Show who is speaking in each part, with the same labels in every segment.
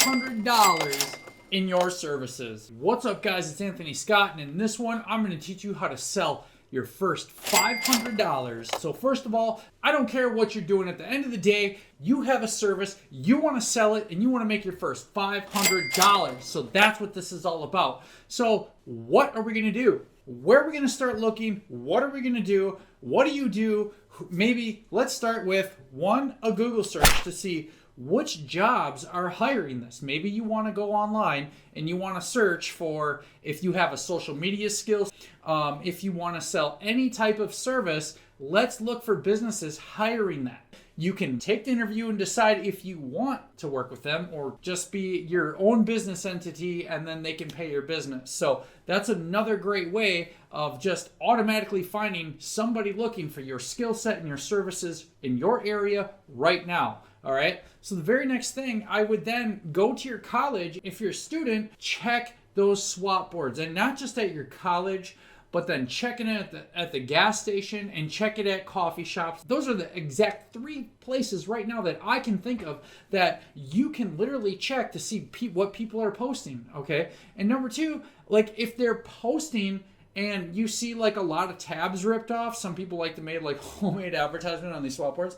Speaker 1: $500 in your services. What's up, guys? It's Anthony Scott, and in this one, I'm going to teach you how to sell your first $500. So first of all, I don't care what you're doing. At the end of the day, you have a service, you want to sell it, and you want to make your first $500. So that's what this is all about. So what are we going to do? Where are we going to start looking? What are we going to do? What do you do? Maybe let's start with a Google search to see which jobs are hiring this. Maybe you want to go online and you want to search for if you have a social media skills, if you want to sell any type of service, let's look for businesses hiring that. You can take the interview and decide if you want to work with them or just be your own business entity and then they can pay your business. So that's another great way of just automatically finding somebody looking for your skill set and your services in your area right now. All right. So the very next thing, I would then go to your college. If you're a student, check those swap boards, and not just at your college, but then checking it at the gas station and check it at coffee shops. Those are the exact 3 places right now that I can think of that you can literally check to see what people are posting, okay? And number 2, like if they're posting and you see like a lot of tabs ripped off, some people like to make like homemade advertisement on these swap boards,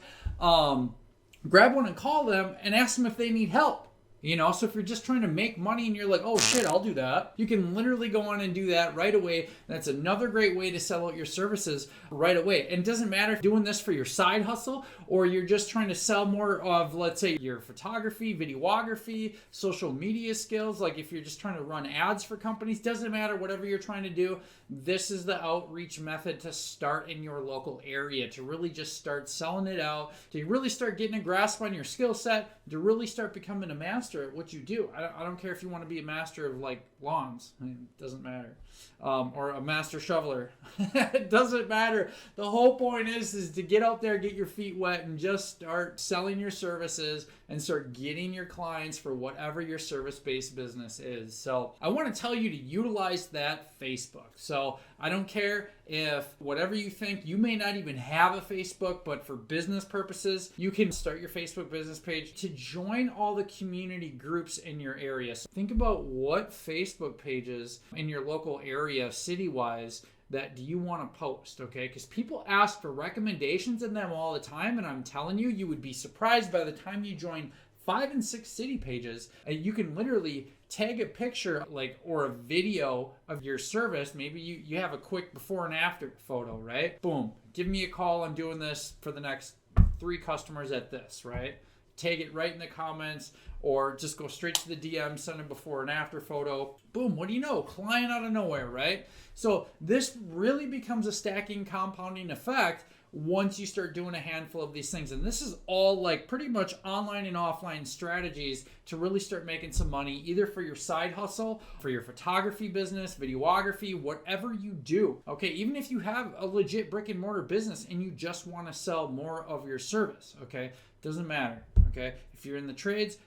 Speaker 1: grab one and call them and ask them if they need help. You know, so if you're just trying to make money and you're like, oh shit, I'll do that, you can literally go on and do that right away. That's another great way to sell out your services right away. And it doesn't matter if you're doing this for your side hustle or you're just trying to sell more of, let's say, your photography, videography, social media skills. Like if you're just trying to run ads for companies, doesn't matter, whatever you're trying to do, this is the outreach method to start in your local area, to really just start selling it out, to really start getting a grasp on your skill set, to really start becoming a master at what you do. I don't care if you want to be a master of like lawns, it doesn't matter, or a master shoveler. It doesn't matter. The whole point is to get out there, get your feet wet, and just start selling your services and start getting your clients for whatever your service-based business is. So I want to tell you to utilize that Facebook. So I don't care if whatever you think, you may not even have a Facebook, but for business purposes, you can start your Facebook business page to join all the community groups in your area. So think about what Facebook pages in your local area, city-wise, that do you want to post, okay? Because people ask for recommendations in them all the time, and I'm telling you, you would be surprised by the time you join 5 and 6 city pages, you can literally tag a picture like or a video of your service. Maybe you have a quick before and after photo, right? Boom, give me a call. I'm doing this for the next 3 customers at this, right? Tag it right in the comments or just go straight to the DM, send a before and after photo. Boom, what do you know? Client out of nowhere, right? So this really becomes a stacking, compounding effect once you start doing a handful of these things. And this is all like pretty much online and offline strategies to really start making some money, either for your side hustle, for your photography business, videography, whatever you do. Okay, even if you have a legit brick and mortar business and you just want to sell more of your service, okay, doesn't matter. Okay, if you're in the trades,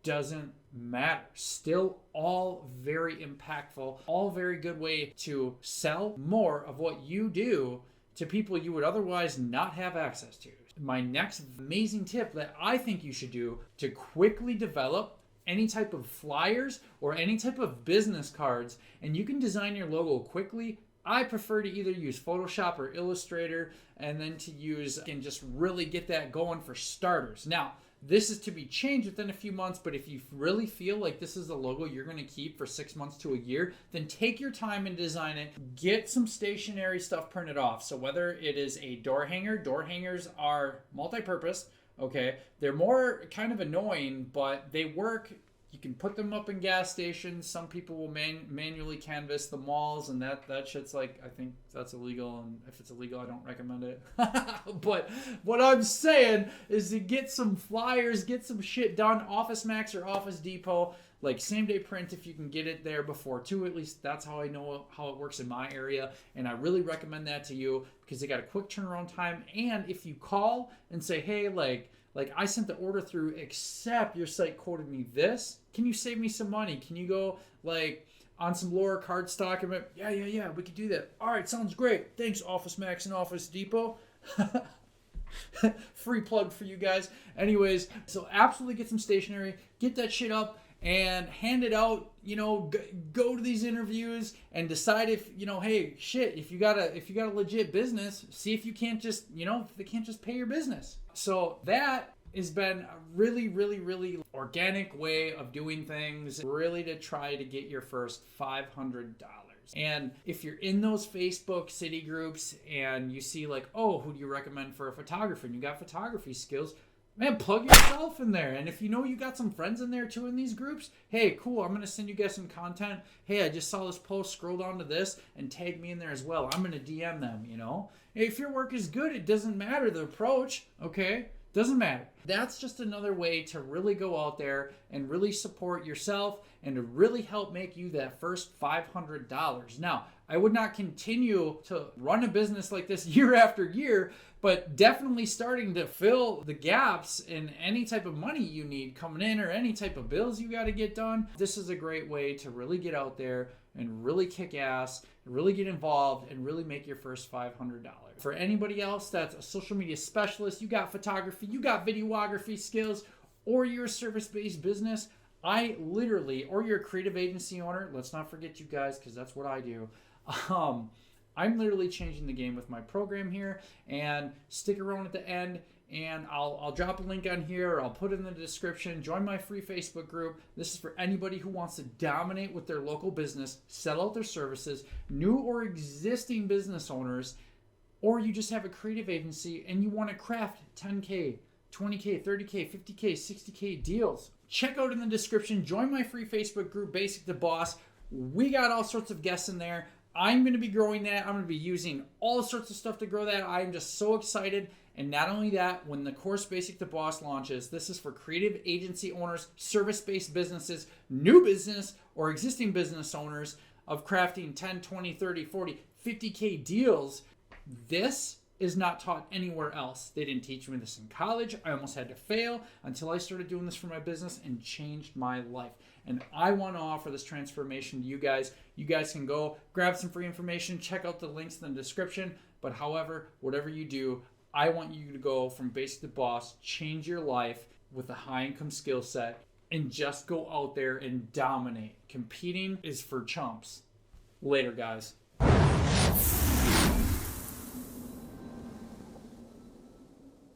Speaker 1: doesn't matter. Still all very impactful, all very good way to sell more of what you do to people you would otherwise not have access to. My next amazing tip that I think you should do to quickly develop any type of flyers or any type of business cards, and you can design your logo quickly. I prefer to either use Photoshop or Illustrator and then to use and just really get that going for starters. Now, this is to be changed within a few months, but if you really feel like this is a logo you're going to keep for 6 months to a year, then take your time and design it. Get some stationery stuff printed off. So whether it is a door hangers are multi-purpose, okay? They're more kind of annoying, but they work. You can put them up in gas stations. Some people will manually canvas the malls, and that shit's like, I think that's illegal, and if it's illegal, I don't recommend it. But what I'm saying is to get some flyers, get some shit done, Office Max or Office Depot, like same day print if you can get it there before too. At least that's how I know how it works in my area, and I really recommend that to you because they got a quick turnaround time. And if you call and say, hey, like I sent the order through, except your site quoted me this. Can you save me some money? Can you go like on some lower cardstock? And yeah, we could do that. All right, sounds great. Thanks, Office Max and Office Depot. Free plug for you guys. Anyways, so absolutely get some stationery, get that shit up, and hand it out, go to these interviews and decide if, hey, shit, if you got a legit business, see if you can't just, if they can't just pay your business. So that has been a really, really, really organic way of doing things, really to try to get your first $500. And if you're in those Facebook city groups and you see like, oh, who do you recommend for a photographer, and you got photography skills, man, plug yourself in there. And if you got some friends in there too in these groups, hey, cool, I'm going to send you guys some content. Hey, I just saw this post, scroll down to this and tag me in there as well. I'm going to DM them, If your work is good, it doesn't matter the approach, okay? Doesn't matter. That's just another way to really go out there and really support yourself and to really help make you that first $500. Now, I would not continue to run a business like this year after year, but definitely starting to fill the gaps in any type of money you need coming in or any type of bills you got to get done. This is a great way to really get out there and really kick ass, really get involved, and really make your first $500. For anybody else that's a social media specialist, you got photography, you got videography skills, or you're a service-based business, or you're a creative agency owner, let's not forget you guys, because that's what I do. I'm literally changing the game with my program here, and stick around at the end, and I'll drop a link on here, or I'll put it in the description. Join my free Facebook group. This is for anybody who wants to dominate with their local business, sell out their services, new or existing business owners, or you just have a creative agency and you want to craft 10K, 20K, 30K, 50K, 60K deals. Check out in the description. Join my free Facebook group, Basic to Boss. We got all sorts of guests in there. I'm going to be growing that. I'm going to be using all sorts of stuff to grow that. I'm just so excited. And not only that, when the course Basic to Boss launches, this is for creative agency owners, service-based businesses, new business or existing business owners of crafting 10, 20, 30, 40, 50K deals. This is not taught anywhere else. They didn't teach me this in college. I almost had to fail until I started doing this for my business and changed my life. And I want to offer this transformation to you guys. You guys can go grab some free information, check out the links in the description. But however, whatever you do, I want you to go from Basic to Boss, change your life with a high income skill set, and just go out there and dominate. Competing is for chumps. Later, guys.